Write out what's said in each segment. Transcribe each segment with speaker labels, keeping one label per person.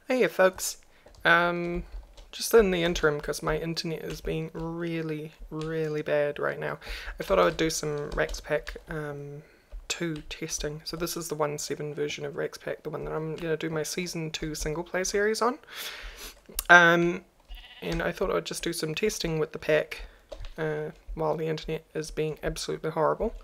Speaker 1: Hey folks, just in the interim because my internet is being really bad right now. I thought I would do some Raxpack 2 testing. So this is the 1.7 version of Raxpack, the one that I'm going to do my Season 2 single play series on. And I thought I would just do some testing with the pack while the internet is being absolutely horrible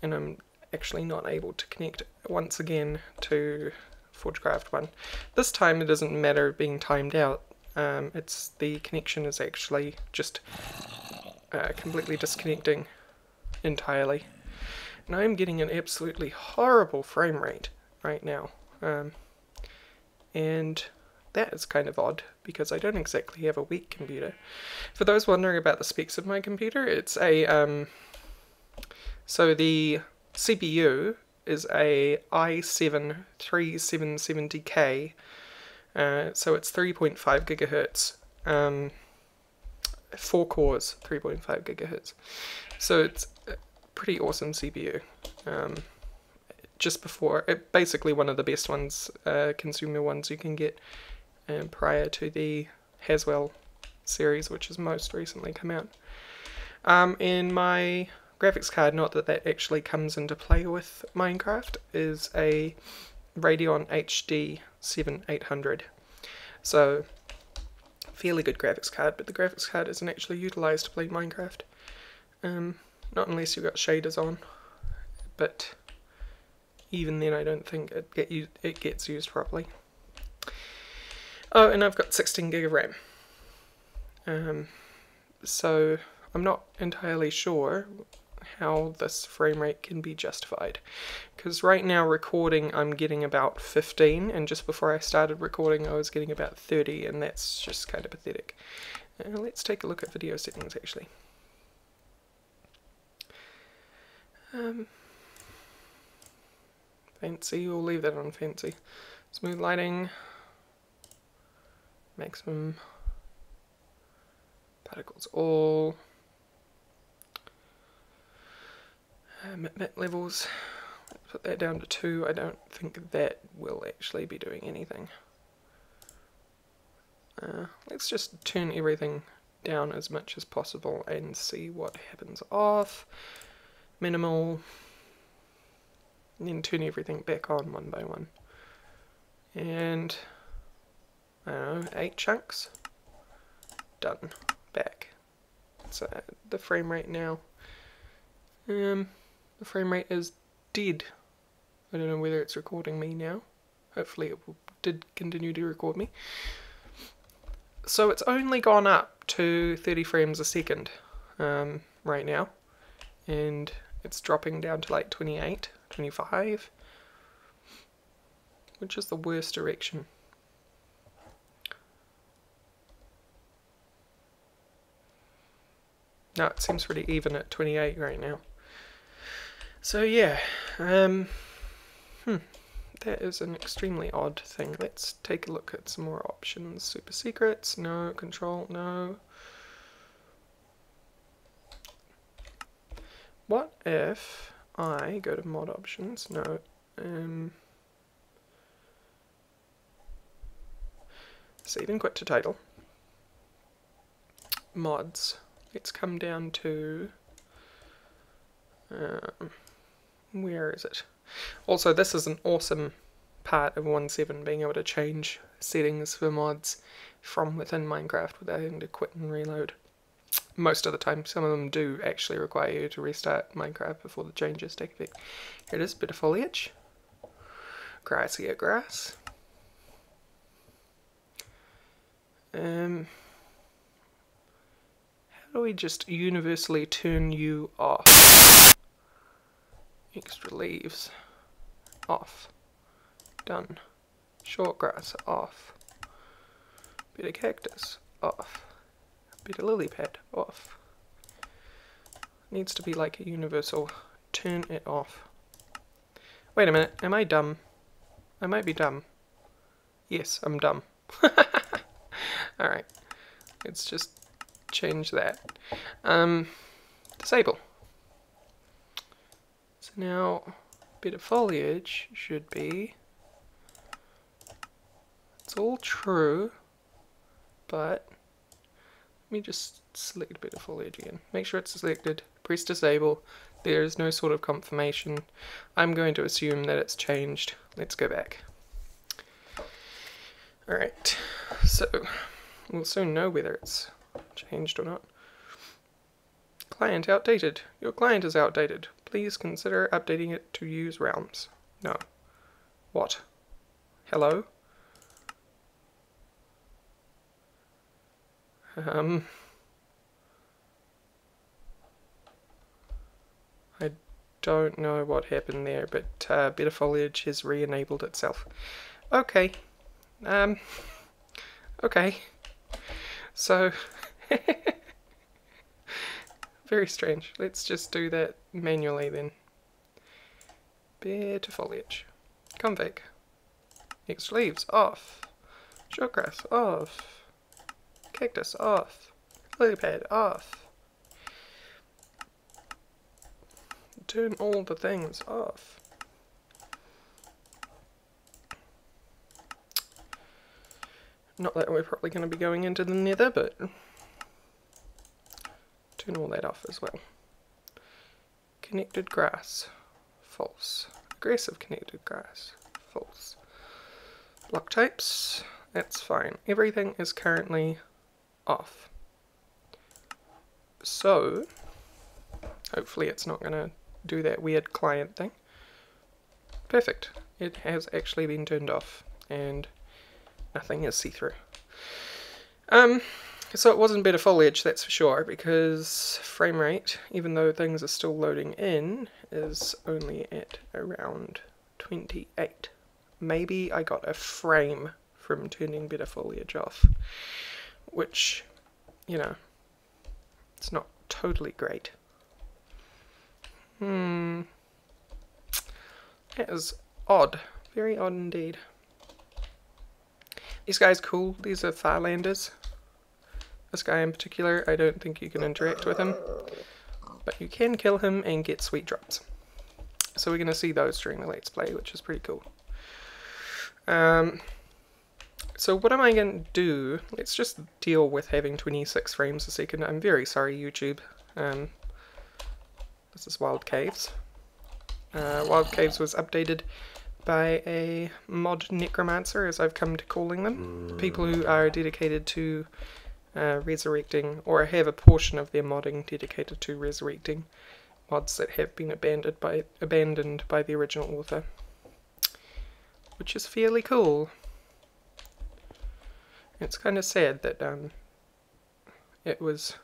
Speaker 1: and I'm actually not able to connect once again to Forgecraft 1. This time it doesn't matter being timed out, it's the connection is actually just completely disconnecting entirely. And I'm getting an absolutely horrible frame rate right now. And that is kind of odd because I don't exactly have a weak computer. For those wondering about the specs of my computer, it's a so the CPU is a i7 3770K, so it's 3.5 gigahertz, 4 cores, 3.5 gigahertz. So it's a pretty awesome CPU. Just before, basically one of the best ones, consumer ones you can get prior to the Haswell series, which has most recently come out. And my graphics card, not that that actually comes into play with Minecraft, is a Radeon HD 7800. So, fairly good graphics card, but the graphics card isn't actually utilised to play Minecraft. Not unless you've got shaders on, but even then I don't think it gets used properly. Oh, and I've got 16 gig of RAM. So I'm not entirely sure how this frame rate can be justified, because right now recording I'm getting about 15, and just before I started recording I was getting about 30, and that's just kind of pathetic. Let's take a look at video settings actually. Fancy, we'll leave that on fancy. Smooth lighting, maximum, particles all, matte levels, let's put that down to 2. I don't think that will actually be doing anything. Let's just turn everything down as much as possible and see what happens. Off, minimal, and then turn everything back on one by one. And I don't know, 8 chunks. Done. Back. So the frame rate now. The frame rate is dead. I don't know whether it's recording me now. Hopefully it did continue to record me. So it's only gone up to 30 frames a second right now. And it's dropping down to like 28, 25. Which is the worst direction. No, it seems pretty even at 28 right now. So yeah, that is an extremely odd thing. Let's take a look at some more options. Super secrets, no. Control, no. What if I go to mod options? No. Save and quit to title. Mods. Let's come down to where is it? Also, this is an awesome part of 1.7, being able to change settings for mods from within Minecraft without having to quit and reload. Most of the time, some of them do actually require you to restart Minecraft before the changes take effect. Here it is, bit of foliage. Grassier grass. How do we just universally turn you off? Extra leaves. Off. Done. Short grass. Off. Bit of cactus. Off. Bit of lily pad. Off. Needs to be like a universal turn it off. Wait a minute, am I dumb? I might be dumb. Yes, I'm dumb. Alright, let's just change that. Disable. So now, bit of foliage should be, let's That's all true, but let me just select better foliage again. Make sure it's selected, press disable. There is no sort of confirmation. I'm going to assume that it's changed. Let's go back. Alright, so we'll soon know whether it's changed or not. Client outdated. Your client is outdated. Please consider updating it to use realms. No. What? Hello? I don't know what happened there, but Better Foliage has re-enabled itself. Okay. Okay. So, very strange. Let's just do that manually then. Better Foliage. Config. Next leaves off. Shortgrass off. Cactus off. Lily pad off. Turn all the things off. Not that we're probably going to be going into the nether, but turn all that off as well. Connected grass. False. Aggressive connected grass. False. Block types. That's fine. Everything is currently off. So, hopefully it's not going to do that weird client thing. Perfect. It has actually been turned off and nothing is see-through. So it wasn't Better Foliage, that's for sure, because frame rate, even though things are still loading in, is only at around 28. Maybe I got a frame from turning Better Foliage off, which, you know, it's not totally great. That is odd. Very odd indeed. These guys cool. These are Farlanders. This guy in particular, I don't think you can interact with him. But you can kill him and get sweet drops. So we're going to see those during the Let's Play, which is pretty cool. So what am I going to do? Let's just deal with having 26 frames a second. I'm very sorry, YouTube. This is Wild Caves. Wild Caves was updated by a mod necromancer, as I've come to calling them. People who are dedicated to resurrecting, or have a portion of their modding dedicated to resurrecting mods that have been abandoned by the original author. Which is fairly cool. It's kind of sad that it was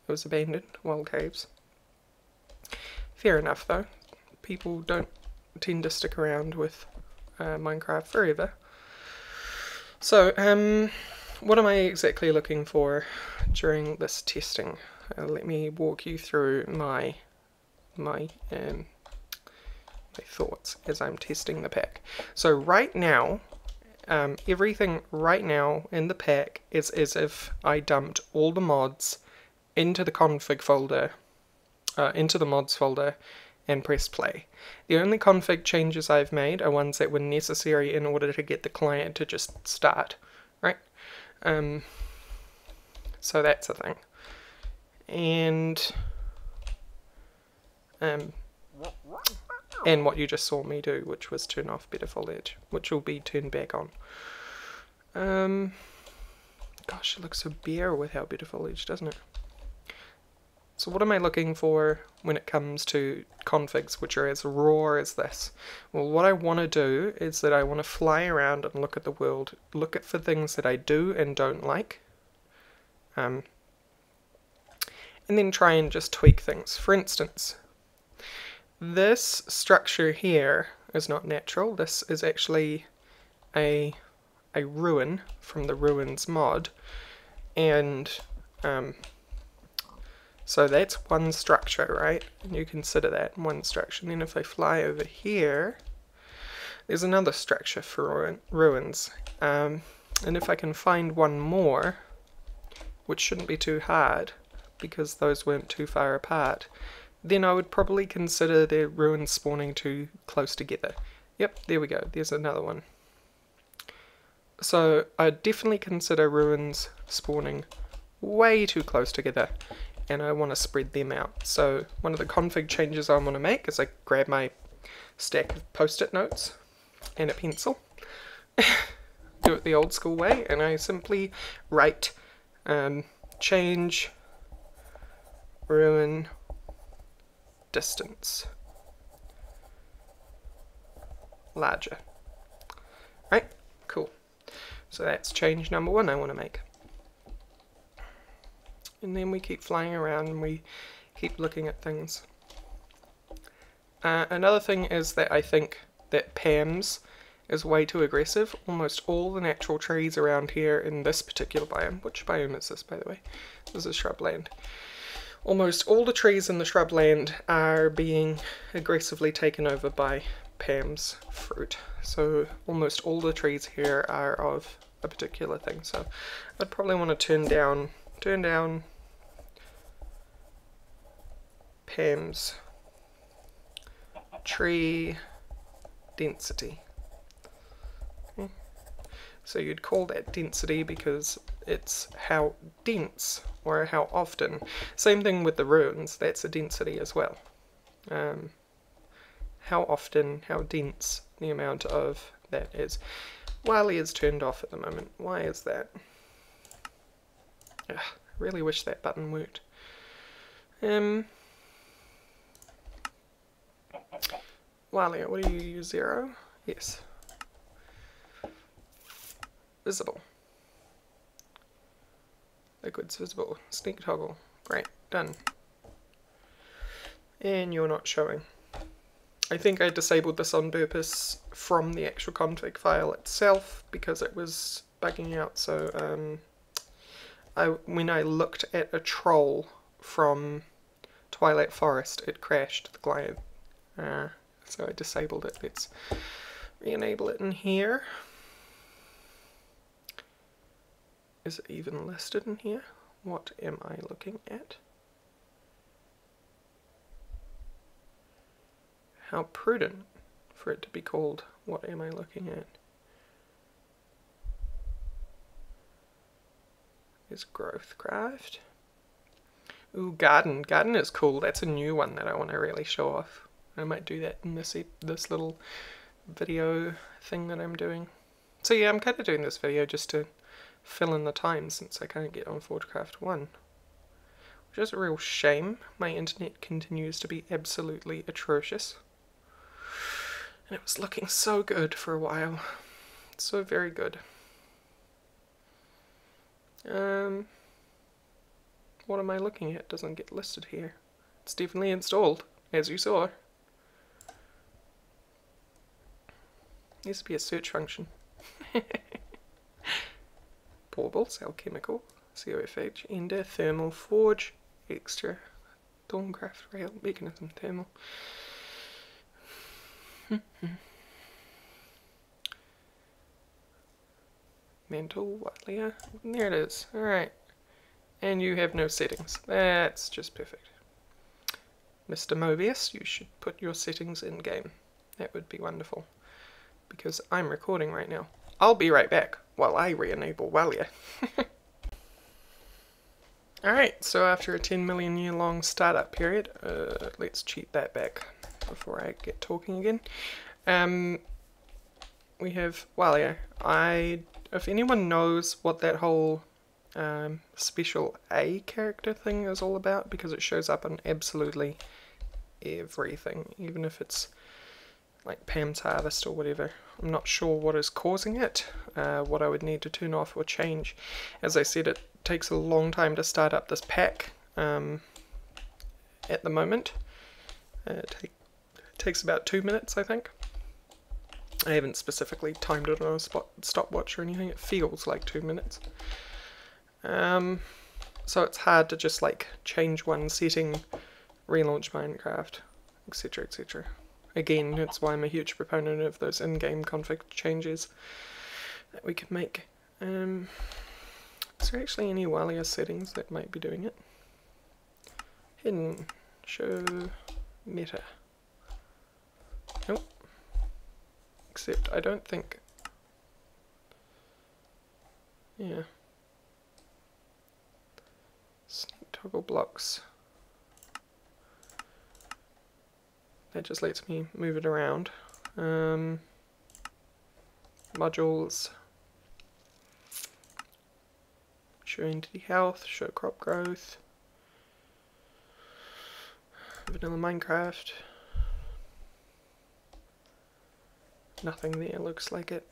Speaker 1: abandoned, Wild Caves. Fair enough though. People don't tend to stick around with Minecraft forever. So, what am I exactly looking for during this testing? Let me walk you through my thoughts as I'm testing the pack. So right now, everything right now in the pack is as if I dumped all the mods into the config folder, into the mods folder, and pressed play. The only config changes I've made are ones that were necessary in order to get the client to just start, right? So that's a thing. And what you just saw me do, which was turn off Better Foliage, which will be turned back on. Gosh, it looks so bare without Better Foliage, doesn't it? So what am I looking for when it comes to configs which are as raw as this? Well, what I want to do is that I want to fly around and look at the world, look for things that I do and don't like, and then try and just tweak things. For instance, this structure here is not natural. This is actually a ruin from the Ruins mod, and so that's one structure, right? And you consider that one structure. And then if I fly over here, there's another structure for ruins. And if I can find one more, which shouldn't be too hard, because those weren't too far apart, then I would probably consider the ruins spawning too close together. Yep, there we go. There's another one. So I'd definitely consider ruins spawning way too close together, and I want to spread them out. So one of the config changes I want to make is I grab my stack of post-it notes and a pencil, do it the old school way, and I simply write change ruin distance larger. Right? Cool. So that's change number 1 I want to make. And then we keep flying around and we keep looking at things. Another thing is that I think that Pam's is way too aggressive. Almost all the natural trees around here in this particular biome, which biome is this by the way? This is shrubland. Almost all the trees in the shrubland are being aggressively taken over by Pam's fruit. So almost all the trees here are of a particular thing. So I'd probably want to turn down Pam's tree density. Okay. So you'd call that density because it's how dense or how often. Same thing with the ruins, that's a density as well. How often, how dense the amount of that is. Wiley is turned off at the moment. Why is that? Ugh, I really wish that button worked. Wiley, what do you use? 0? Yes. Visible. Liquid's visible. Sneak toggle. Great. Done. And you're not showing. I think I disabled this on purpose from the actual config file itself because it was bugging out. So when I looked at a troll from Twilight Forest, it crashed the client. So I disabled it. Let's re-enable it in here. Is it even listed in here? What am I looking at? How prudent for it to be called what am I looking at? Is Growthcraft. Ooh, garden. Garden is cool. That's a new one that I want to really show off. I might do that in this little video thing that I'm doing. So yeah, I'm kind of doing this video just to fill in the time since I can't get on Forgecraft 1. Which is a real shame. My internet continues to be absolutely atrocious. And it was looking so good for a while. So very good. What am I looking at? Doesn't get listed here. It's definitely installed, as you saw. Needs to be a search function. Portables, alchemical, COFH, ender, thermal, forge, extra, Dawncraft, rail, mechanism, thermal. Mental, Walia, there it is. Alright. And you have no settings. That's just perfect. Mr. Mobius, you should put your settings in game. That would be wonderful. Because I'm recording right now. I'll be right back while I re-enable Walia. Alright, so after a 10 million year long startup period, let's cheat that back before I get talking again. We have Walia. If anyone knows what that whole special A character thing is all about, because it shows up on absolutely everything, even if it's like Pam's Harvest or whatever. I'm not sure what is causing it, what I would need to turn off or change. As I said, it takes a long time to start up this pack at the moment. It takes about 2 minutes, I think. I haven't specifically timed it on a stopwatch or anything. It feels like 2 minutes. So it's hard to just like change one setting, relaunch Minecraft, etc, etc. Again, that's why I'm a huge proponent of those in-game config changes that we can make. Is there actually any Walia settings that might be doing it? Hidden, show, meta. Nope. Except I don't think Yeah. Sneak toggle blocks. That just lets me move it around. Modules. Show entity health, show crop growth. Vanilla Minecraft. Nothing there looks like it.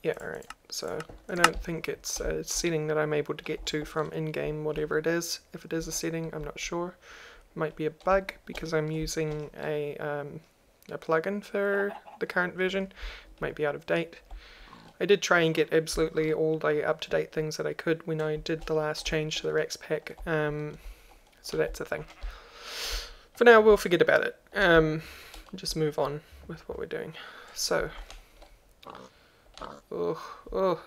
Speaker 1: Yeah, alright, so I don't think it's a setting that I'm able to get to from in-game, whatever it is. If it is a setting, I'm not sure. Might be a bug because I'm using a plugin for the current version. Might be out of date. I did try and get absolutely all the up-to-date things that I could when I did the last change to the Raxpack, so that's a thing. For now, we'll forget about it. Just move on with what we're doing. So, oh,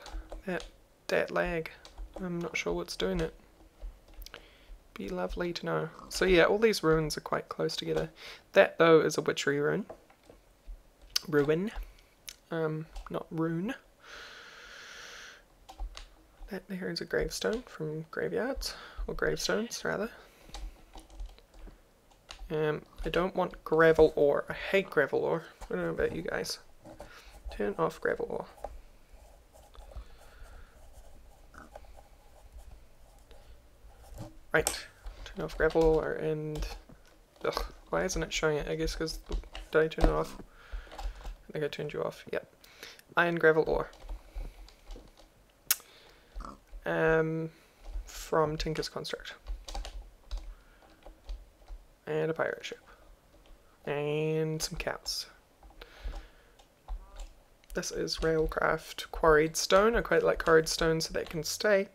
Speaker 1: that lag. I'm not sure what's doing it. Be lovely to know. So yeah, all these ruins are quite close together. That though is a witchery ruin. Not rune. That there is a gravestone from graveyards, or gravestones rather. I don't want gravel ore. I hate gravel ore. I don't know about you guys. Turn off gravel ore. Right. Turn off gravel ore and... Ugh, why isn't it showing it? I guess because... Did I turn it off? I think I turned you off. Yep. Iron gravel ore. From Tinker's Construct. And a pirate ship. And some cows. This is Railcraft quarried stone. I quite like quarried stone so they can stay.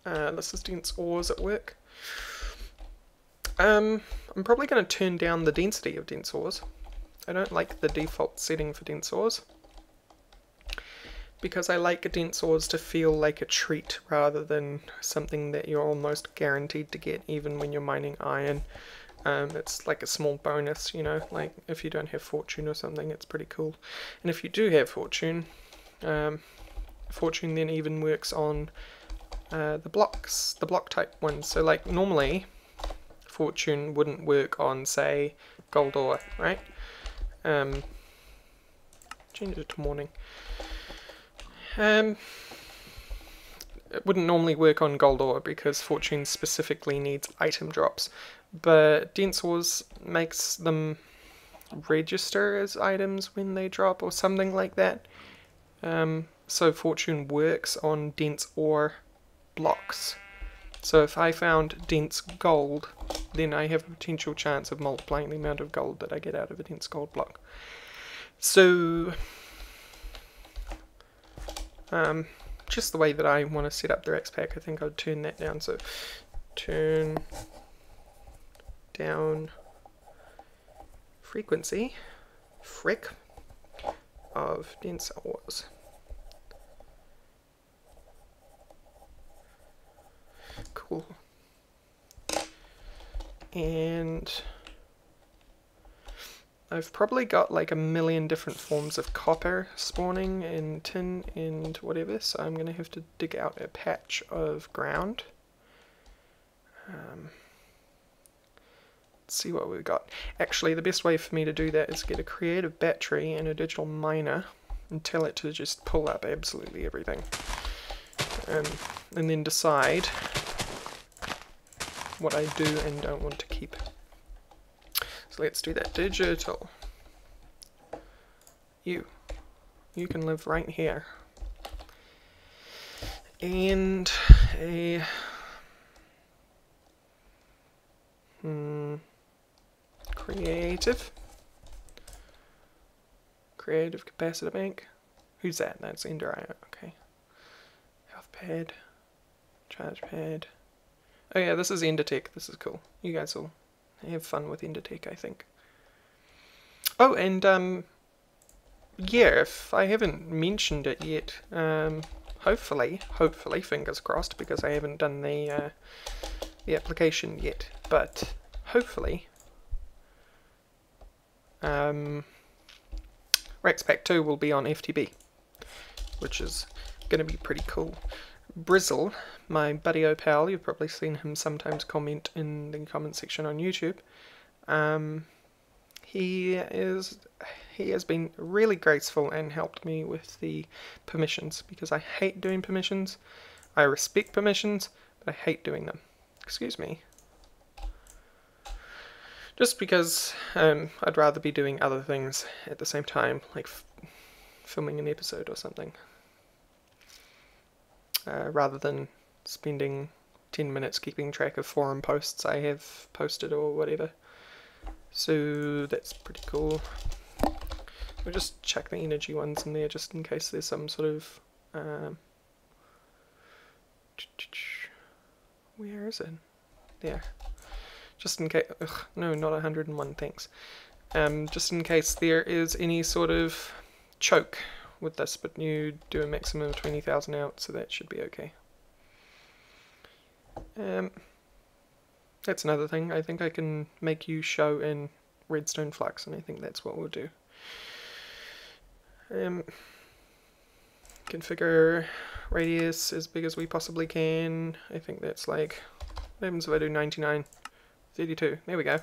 Speaker 1: This is dense ores at work. I'm probably going to turn down the density of dense ores. I don't like the default setting for dense ores, because I like dense ores to feel like a treat rather than something that you're almost guaranteed to get even when you're mining iron. It's like a small bonus, you know, like if you don't have fortune or something, it's pretty cool. And if you do have fortune, fortune then even works on the blocks, the block type ones. So like normally fortune wouldn't work on, say, gold ore, right? Change it to morning. It wouldn't normally work on gold ore because fortune specifically needs item drops, but dense ores makes them register as items when they drop or something like that. So fortune works on dense ore blocks. So if I found dense gold, then I have a potential chance of multiplying the amount of gold that I get out of a dense gold block. So just the way that I want to set up the Raxpack, I think I'd turn that down. So turn down frequency, frick, of dense ores. Cool. And I've probably got like a million different forms of copper spawning and tin and whatever, so I'm going to have to dig out a patch of ground. Let's see what we've got. Actually, the best way for me to do that is get a creative battery and a digital miner and tell it to just pull up absolutely everything. And then decide what I do and don't want to keep. So let's do that. Digital. You can live right here. And a creative capacitor bank. Who's that? That's Enderio. Okay. Health pad, charge pad. Oh yeah, this is Endertech. This is cool. You guys will have fun with Endertech, I think. Oh, and yeah, if I haven't mentioned it yet, hopefully, fingers crossed, because I haven't done the application yet, but hopefully, Raxpack 2 will be on FTB. which is going to be pretty cool. Brizzle, my buddy pal, you've probably seen him sometimes comment in the comment section on YouTube. He has been really graceful and helped me with the permissions, because I hate doing permissions. I respect permissions, but I hate doing them. Excuse me. Just because I'd rather be doing other things at the same time, like filming an episode or something, rather than spending 10 minutes keeping track of forum posts I have posted or whatever. So that's pretty cool. We'll just chuck the energy ones in there just in case there's some sort of where is it? There. Just in case, no, not 101, thanks. Just in case there is any sort of choke with this, but you do a maximum of 20,000 out, so that should be okay. That's another thing. I think I can make you show in redstone flux, and I think that's what we'll do. Configure radius as big as we possibly can. I think that's like, what happens if I do 99? 32, there we go.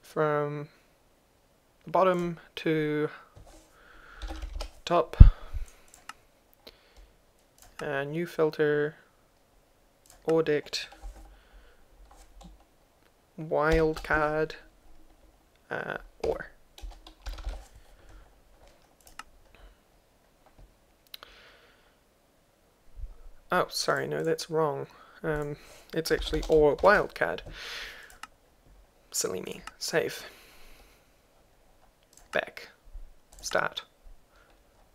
Speaker 1: From the bottom to top. New filter, Ordict, wildcard, ore. Oh, sorry, no, that's wrong. It's actually ore wildcard. Silly me. Save. Back. Start.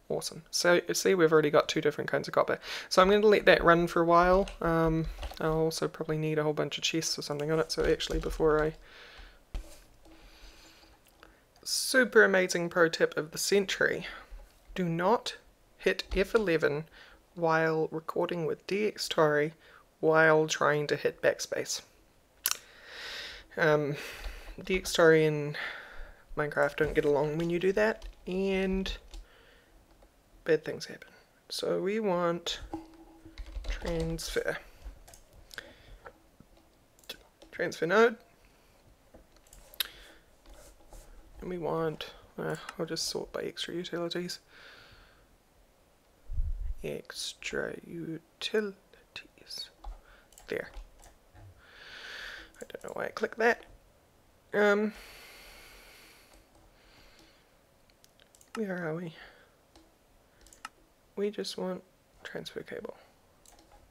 Speaker 1: Awesome. So, see, we've already got 2 different kinds of copper. So I'm going to let that run for a while. I'll also probably need a whole bunch of chests or something on it, so actually before I... Super amazing pro tip of the century. Do not hit F11 while recording with DxTory while trying to hit backspace. DxTory and Minecraft don't get along when you do that, and bad things happen. So we want transfer node, and we want, I'll just sort by extra utilities. Extra utilities. There. I don't know why I clicked that. Where are we? We just want transfer cable.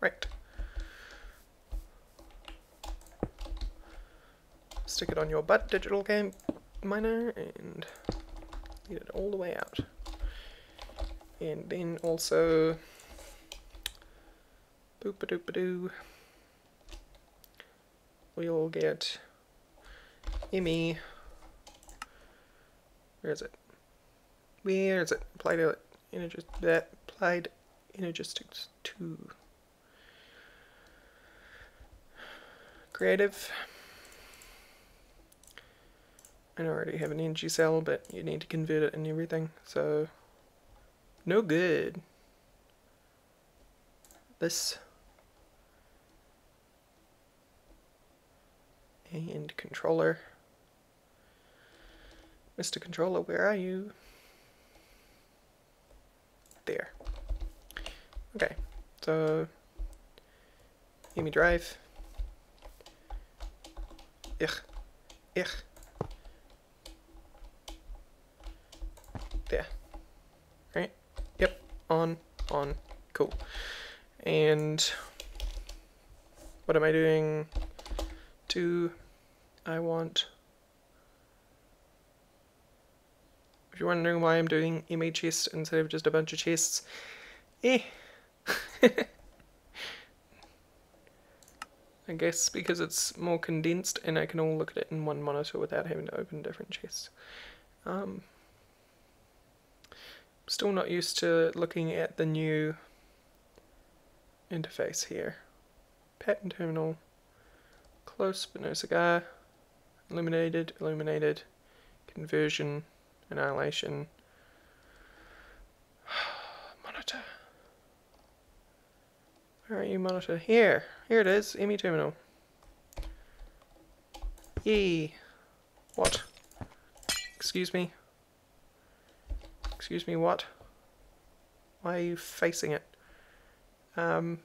Speaker 1: Right. Stick it on your butt, digital game miner, and get it all the way out. And then also boop-a-doop-a-doo. We'll get ME. Where is it? Where is it? Applied Energistics 2. Creative. I already have an energy cell, but you need to convert it and everything, so no good. This. And controller. Mr. Controller, where are you? There. Okay, so EMI drive. There. Right? Yep. On. Cool. And what am I doing? I want... If you're wondering why I'm doing ME chest instead of just a bunch of chests, I guess because it's more condensed and I can all look at it in one monitor without having to open different chests. Still not used to looking at the new interface here. Pattern terminal, close but no cigar, illuminated, conversion, annihilation, monitor. Where are you, monitor? Here it is, ME terminal. Yee. What? Excuse me? Excuse me, what? Why are you facing it? Fine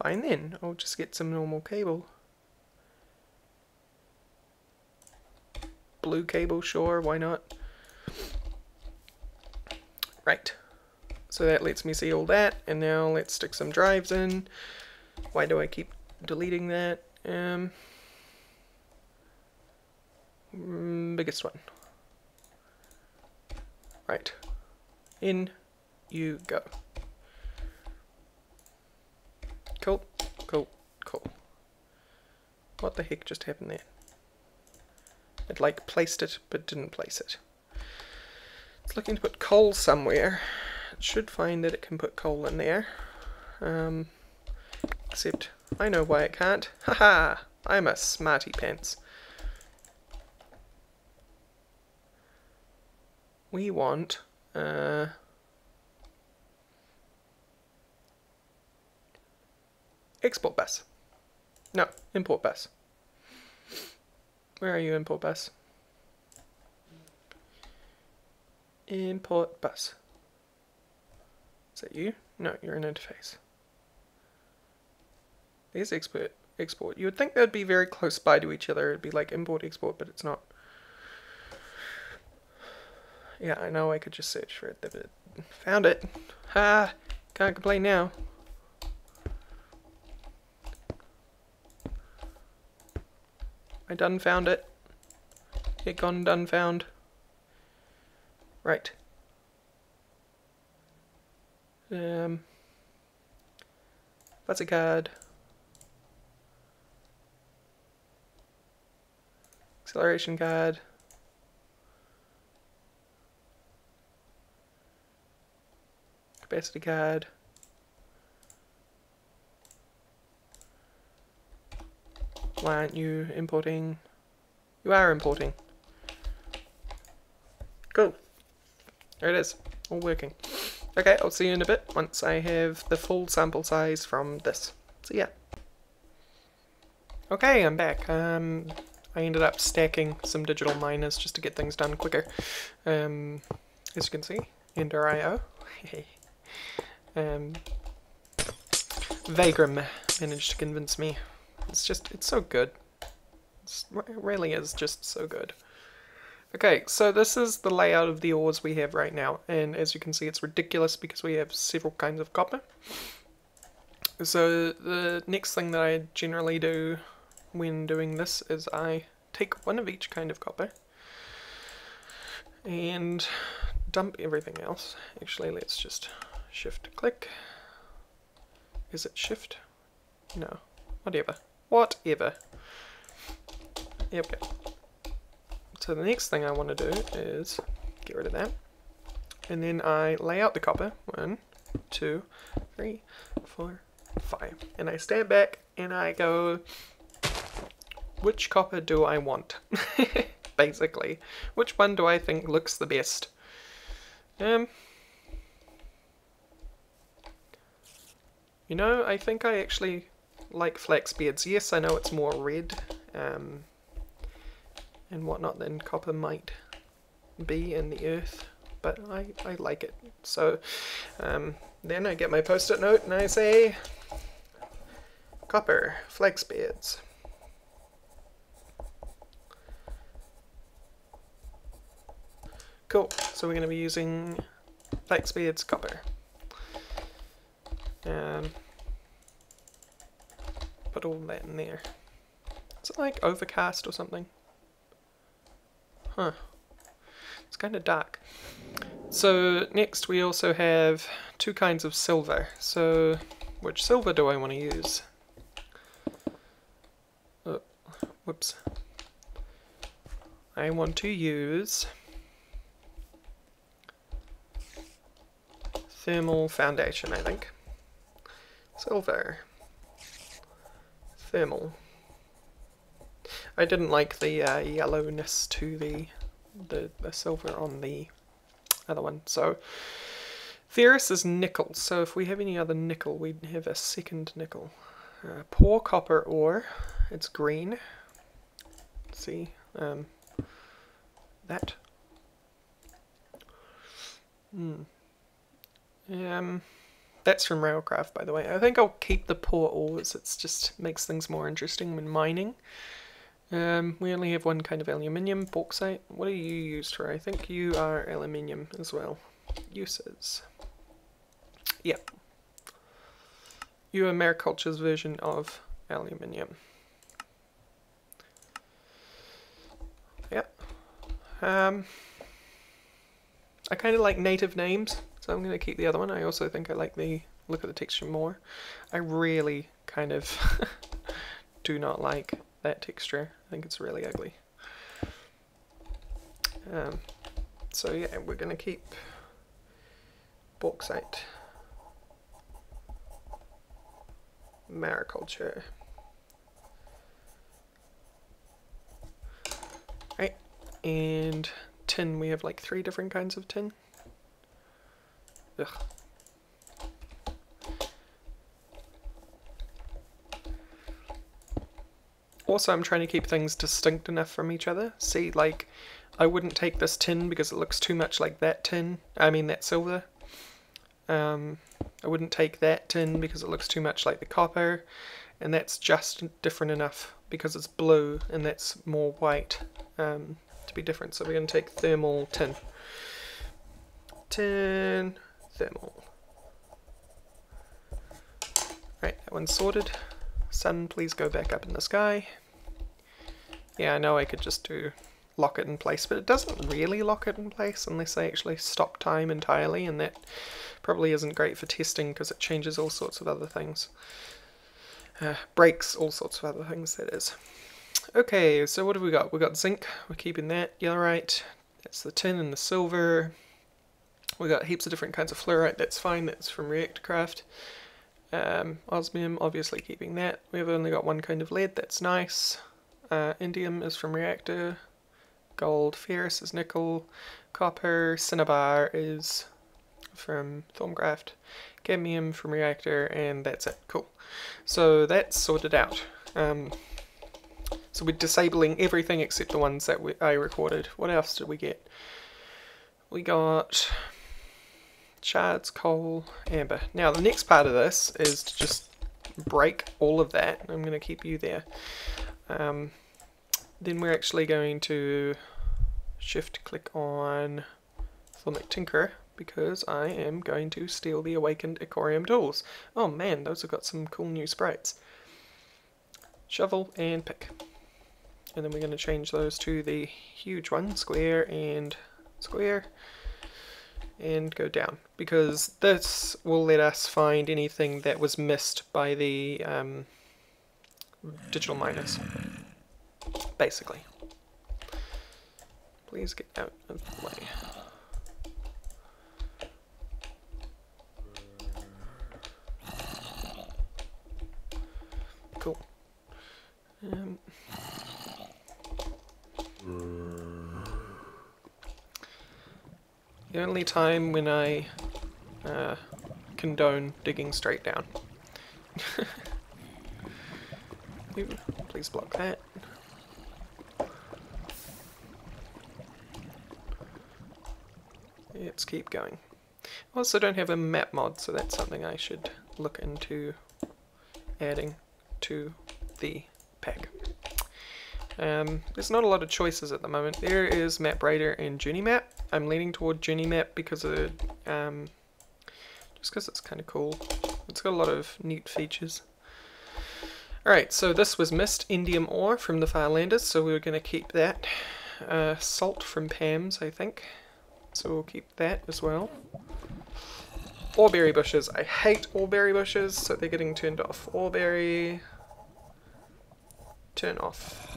Speaker 1: then, I'll just get some normal cable. Blue cable, sure, why not? Right. So that lets me see all that, and now let's stick some drives in. Why do I keep deleting that? Biggest one. Right. In you go. Cool, cool, cool. What the heck just happened there? It like placed it, but didn't place it. It's looking to put coal somewhere. It should find that it can put coal in there. Except I know why it can't. Haha! I'm a smarty pants. We want export bus. No, import bus. Where are you, import bus? Import bus. Is that you? No, you're an interface. There's export. You would think they'd be very close by to each other. It'd be like import, export, but it's not. Yeah, I know I could just search for it. Found it. Ha! Can't complain now. I done found it. It gone done found. Right. Fuzzy card. Acceleration card. Capacity card. Why aren't you importing? You are importing. Cool. There it is. All working. Okay, I'll see you in a bit once I have the full sample size from this. See ya. Okay, I'm back. I ended up stacking some digital miners just to get things done quicker. As you can see, Ender IO. Vagram managed to convince me. It's so good. It really is just so good. Okay, so this is the layout of the ores we have right now, and as you can see it's ridiculous because we have several kinds of copper. So the next thing that I generally do when doing this is I take one of each kind of copper and dump everything else. Actually, let's just shift click. Is it shift? No. Whatever. Whatever. There we go. So the next thing I want to do is get rid of that. And then I lay out the copper. 1, 2, 3, 4, 5. And I stand back and I go, which copper do I want? Basically. Which one do I think looks the best? You know, I think I actually like flax beads. Yes, I know it's more red and whatnot than copper might be in the earth, but I like it. So then I get my post-it note and I say copper, flax beads. Cool, so we're going to be using flax beads copper. Put all that in there. Is it like overcast or something? Huh. It's kind of dark. So next we also have 2 kinds of silver. So which silver do I want to use? Oh, whoops. I want to use thermal foundation, I think. Silver. Thermal. I didn't like the yellowness to the silver on the other one, so Ferrous is nickel, so if we have any other nickel, we'd have a second nickel. Poor copper ore, it's green. Let's see, that. That's from Railcraft, by the way. I think I'll keep the poor ores, it just makes things more interesting when mining. We only have one kind of aluminium, bauxite. What are you used for? I think you are aluminium as well. Uses. Yep. You are Mariculture's version of aluminium. Yep. I kind of like native names, so I'm going to keep the other one. I also think I like the look of the texture more. I really kind of do not like that texture. I think it's really ugly. So yeah, we're going to keep bauxite. Mariculture. Right, and tin, we have like 3 different kinds of tin. Ugh. Also, I'm trying to keep things distinct enough from each other. See, like, I wouldn't take this tin because it looks too much like that tin. I mean, that silver. I wouldn't take that tin because it looks too much like the copper. And that's just different enough because it's blue and that's more white to be different. So we're going to take thermal tin. Tin, thermal. Right, that one's sorted. Sun, please go back up in the sky. Yeah, I know I could just lock it in place, but it doesn't really lock it in place unless I actually stop time entirely, and that probably isn't great for testing because it changes all sorts of other things. Breaks all sorts of other things, that is. Okay, so what have we got? We've got zinc, we're keeping that. Yellowite, that's the tin and the silver. We've got heaps of different kinds of fluorite, that's fine, that's from Reactorcraft. Osmium, obviously keeping that. We've only got one kind of lead, that's nice. Indium is from Reactor. Gold, ferrous is nickel. Copper, cinnabar is from Thorncraft. Cadmium from Reactor, and that's it. Cool. So that's sorted out. So we're disabling everything except the ones that I recorded. What else did we get? We got shards, coal, amber. Now the next part of this is to just break all of that. I'm going to keep you there. Then we're actually going to shift click on Thormic Tinker because I am going to steal the Awakened Icorium tools. Oh man, those have got some cool new sprites. Shovel and pick. And then we're going to change those to the huge one, square and square, and go down, because this will let us find anything that was missed by the digital miners, basically. Please get out of the way. Cool. The only time when I condone digging straight down. Ooh, please block that. Let's keep going. I also don't have a map mod, so that's something I should look into adding to the pack. There's not a lot of choices at the moment. There is Map Raider and Journey Map. I'm leaning toward Journey Map because of just because it's kind of cool. It's got a lot of neat features. Alright, so this was missed indium ore from the Firelanders, so we were going to keep that. Salt from Pam's, I think. So we'll keep that as well. Oreberry bushes. I hate oreberry bushes, so they're getting turned off. Oreberry. Turn off.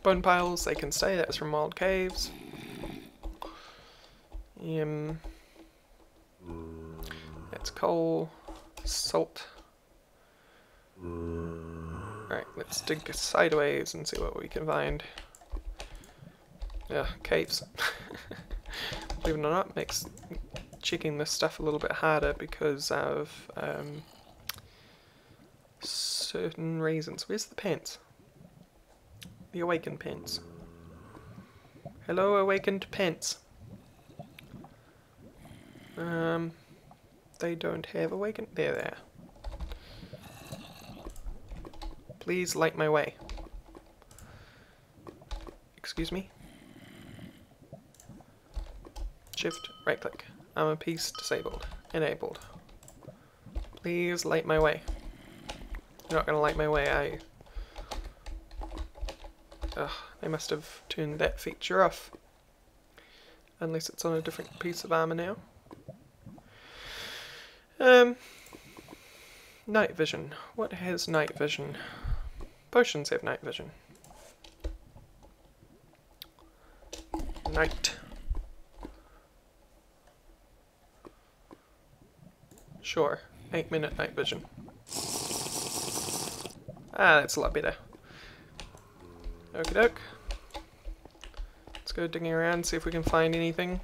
Speaker 1: Bone piles, they can stay. That was from Wild Caves. That's coal. Salt. Alright, let's dig sideways and see what we can find. Caves. Believe it or not, makes checking this stuff a little bit harder because of certain reasons. Where's the pants? The awakened pants. Hello, awakened pants. They don't have awakened. There they are. Please light my way. Excuse me. Shift, right click. Armor piece disabled. Enabled. Please light my way. You're not gonna light my way, are you? Ugh, they must have turned that feature off. Unless it's on a different piece of armor now. Night vision. What has night vision? Potions have night vision. Night. Sure. 8-minute night vision. Ah, that's a lot better. Okie doke. Let's go digging around, see if we can find anything.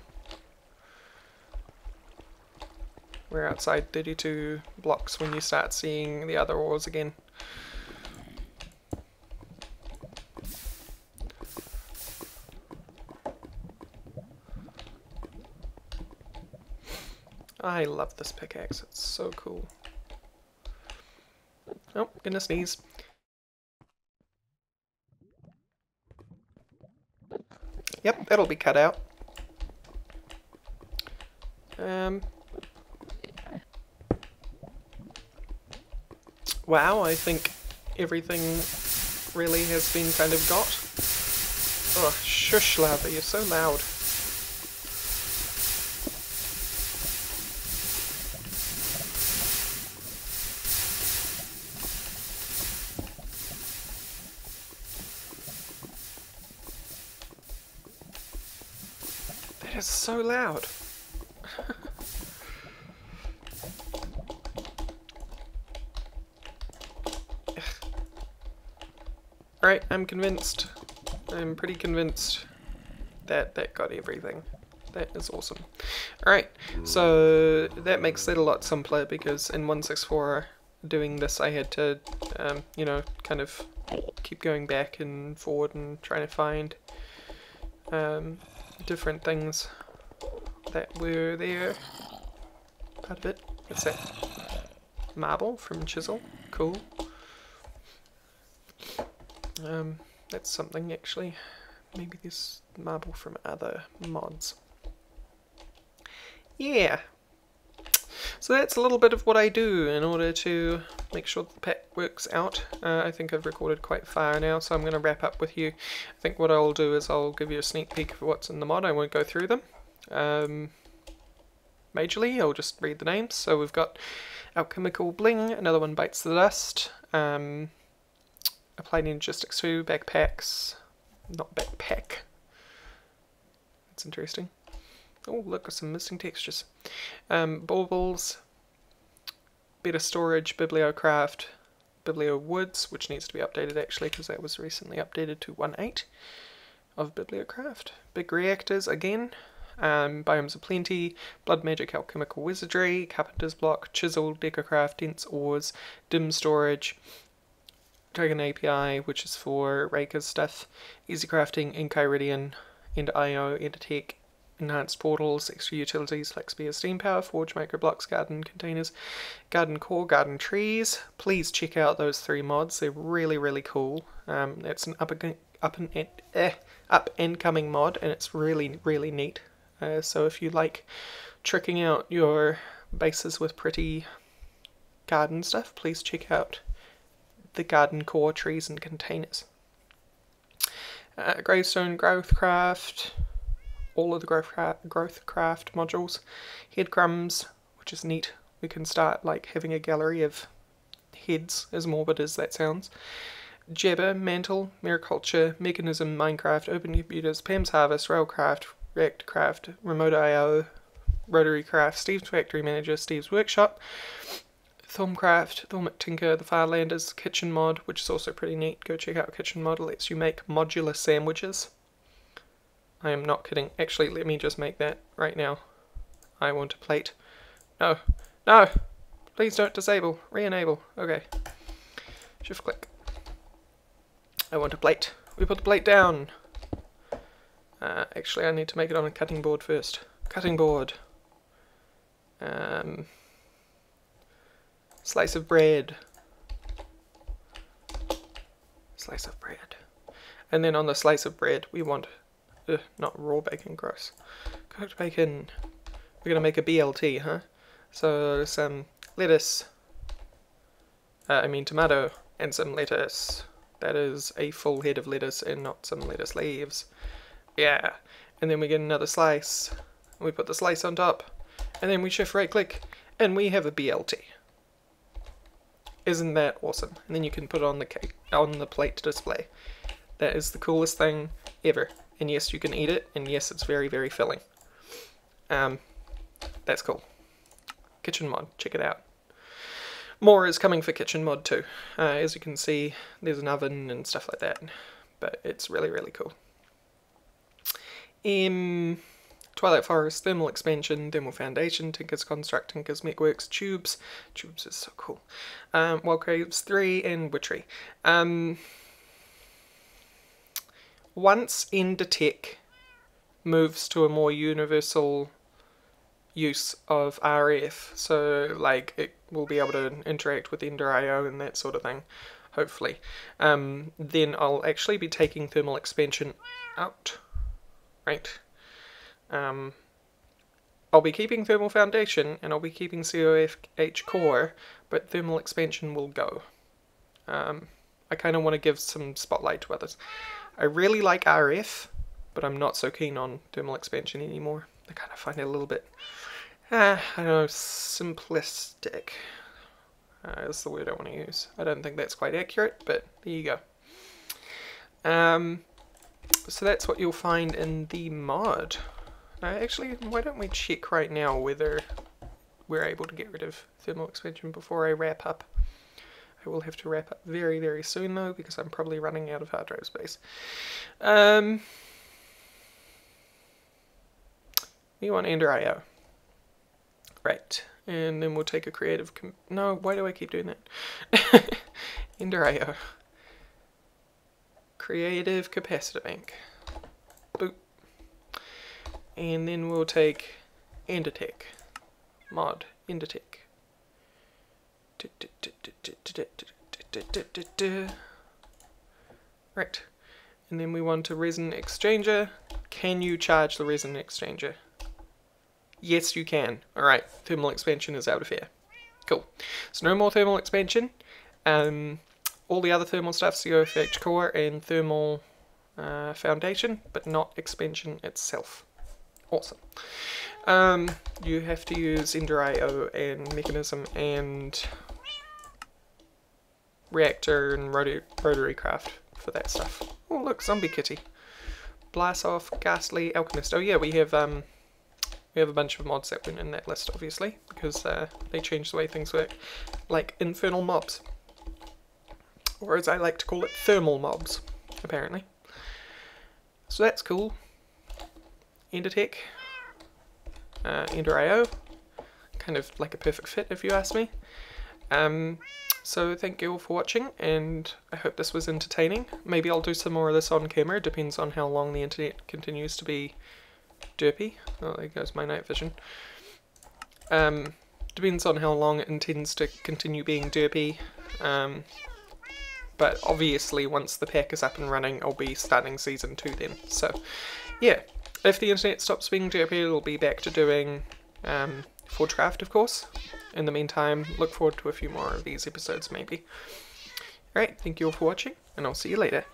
Speaker 1: We're outside 32 blocks when you start seeing the other ores again. I love this pickaxe, it's so cool. Oh, gonna sneeze. Yep, that'll be cut out. Wow, I think everything really has been kind of got. Oh, shush lava, you're so loud. That is so loud. Alright, I'm convinced. I'm pretty convinced that that got everything. That is awesome. Alright, so that makes it a lot simpler because in 1.6.4 doing this I had to, you know, kind of keep going back and forward and trying to find different things that were there. Part of it. What's that? Marble from Chisel. Cool. That's something actually. Maybe there's marble from other mods. Yeah. So that's a little bit of what I do in order to make sure the pack works out. I think I've recorded quite far now, so I'm going to wrap up with you. I think what I'll do is I'll give you a sneak peek of what's in the mod. I won't go through them. Majorly, I'll just read the names. So we've got Alchemical Bling, another one Bites the Dust, Applied Energistics 2, Backpacks, not Backpack. That's interesting. Oh, look, got some missing textures. Baubles, Better Storage, Bibliocraft, Biblio Woods, which needs to be updated actually because that was recently updated to 1.8 of Bibliocraft. Big Reactors again, Biomes of Plenty, Blood Magic Alchemical Wizardry, Carpenter's Block, Chisel, Decocraft, Dense Ores, Dim Storage, Dragon API, which is for Raker's stuff, Easy Crafting, Enchiridion, End.io, Endertech, Enhanced Portals, Extra Utilities, Flex Beer, Steam Power, Forge Microblocks, Garden Containers, Garden Core, Garden Trees. Please check out those 3 mods, they're really, really cool. It's an up and coming mod, and it's really, really neat. So if you like tricking out your bases with pretty garden stuff, please check out the Garden Core, Trees and Containers. Gravestone, Growthcraft, all of the Growthcraft modules. Headcrumbs, which is neat. We can start like having a gallery of heads, as morbid as that sounds. Jabber, Mantle, Mariculture, Mechanism, Minecraft, Open Computers, Pam's Harvest, Railcraft, Reactcraft, Remote.io, Rotary Craft, Steve's Factory Manager, Steve's Workshop, Thormcraft, Thormic Tinker, the Farlanders, Kitchen Mod, which is also pretty neat. Go check out Kitchen Mod, it lets you make modular sandwiches. I am not kidding. Actually, let me just make that right now. I want a plate. No. No! Please don't disable. Re-enable. Okay. Shift click. I want a plate. We put the plate down. Actually, I need to make it on a cutting board first. Cutting board. Slice of bread. Slice of bread. And then on the slice of bread, we want, not raw bacon, gross. Cooked bacon. We're going to make a BLT, huh? So some lettuce. Tomato. And some lettuce. That is a full head of lettuce and not some lettuce leaves. Yeah. And then we get another slice. We put the slice on top. And then we shift right click. And we have a BLT. Isn't that awesome? And then you can put it on the cake, on the plate to display. That is the coolest thing ever. And yes, you can eat it. And yes, it's very, very filling. That's cool. Kitchen mod. Check it out. More is coming for kitchen mod too. As you can see, there's an oven and stuff like that. But it's really, really cool. Twilight Forest, Thermal Expansion, Thermal Foundation, Tinker's Construct, Tinker's Meckworks, Tubes. Tubes is so cool. Wild Craves 3 and Witchery. Once Endertech moves to a more universal use of RF, so like it will be able to interact with Ender.io and that sort of thing, hopefully, then I'll actually be taking Thermal Expansion out. Right. I'll be keeping Thermal Foundation and I'll be keeping COFH Core, but Thermal Expansion will go. I kind of want to give some spotlight to others. I really like RF, but I'm not so keen on Thermal Expansion anymore. I kind of find it a little bit, I don't know, simplistic is the word I want to use. I don't think that's quite accurate, but there you go. So that's what you'll find in the mod. Actually, why don't we check right now whether we're able to get rid of Thermal Expansion before I wrap up. I will have to wrap up very, very soon though, because I'm probably running out of hard drive space. We want Ender.io. Right, and then we'll take a creative... No, why do I keep doing that? Ender.io. Creative Capacitor Bank. Boop. And then we'll take Endertech. Mod. Endertech. Right. And then we want a resin exchanger. Can you charge the resin exchanger? Yes, you can. Alright, Thermal Expansion is out of here. Cool. So no more Thermal Expansion. All the other thermal stuff, COFH Core and Thermal Foundation, but not Expansion itself. Awesome. You have to use Ender.io and Mechanism and Reactor and Rotary Craft for that stuff. Oh look, Zombie Kitty. Blast Off, Ghastly, Alchemist. Oh yeah, we have a bunch of mods that went in that list, obviously, because they changed the way things work. Like Infernal Mobs. Or as I like to call it, Thermal Mobs, apparently. So that's cool. Endertech. Ender.io. Kind of like a perfect fit, if you ask me. So thank you all for watching, and I hope this was entertaining. Maybe I'll do some more of this on camera, depends on how long the internet continues to be derpy. Oh, there goes my night vision. Depends on how long it intends to continue being derpy. But obviously once the pack is up and running, I'll be starting Season 2 then. So, yeah. If the internet stops being derpy, it'll be back to doing Forge Craft, of course. In the meantime, look forward to a few more of these episodes, maybe. Alright, thank you all for watching, and I'll see you later.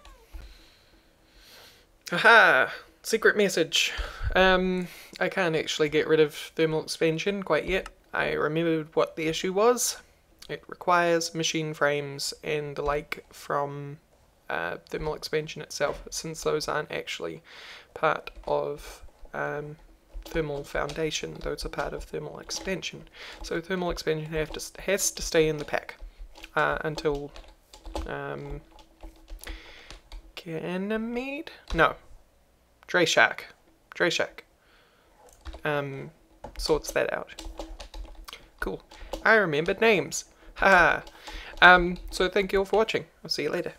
Speaker 1: Haha! Secret message. I can't actually get rid of Thermal Expansion quite yet. I remembered what the issue was. It requires machine frames and the like from Thermal Expansion itself, since those aren't actually part of Thermal Foundation. Those are part of Thermal Expansion. So Thermal Expansion has to stay in the pack until Ganymede? No. Drayshark. Shack sorts that out. Cool. I remembered names. Haha. So thank you all for watching. I'll see you later.